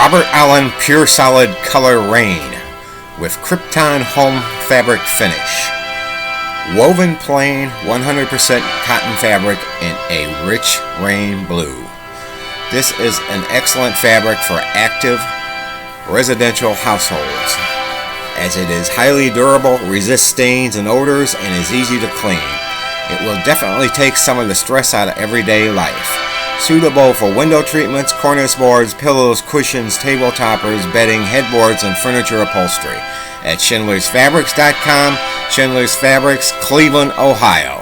Robert Allen Pure Solid Color Rain with Crypton Home Fabric Finish. Woven plain 100% cotton fabric in a rich rain blue. This is an excellent fabric for active residential households, as it is highly durable, resists stains and odors, and is easy to clean. It will definitely take some of the stress out of everyday life. Suitable for window treatments, cornice boards, pillows, cushions, table toppers, bedding, headboards, and furniture upholstery. At SchindlersFabrics.com, Schindler's Fabrics, Cleveland, Ohio.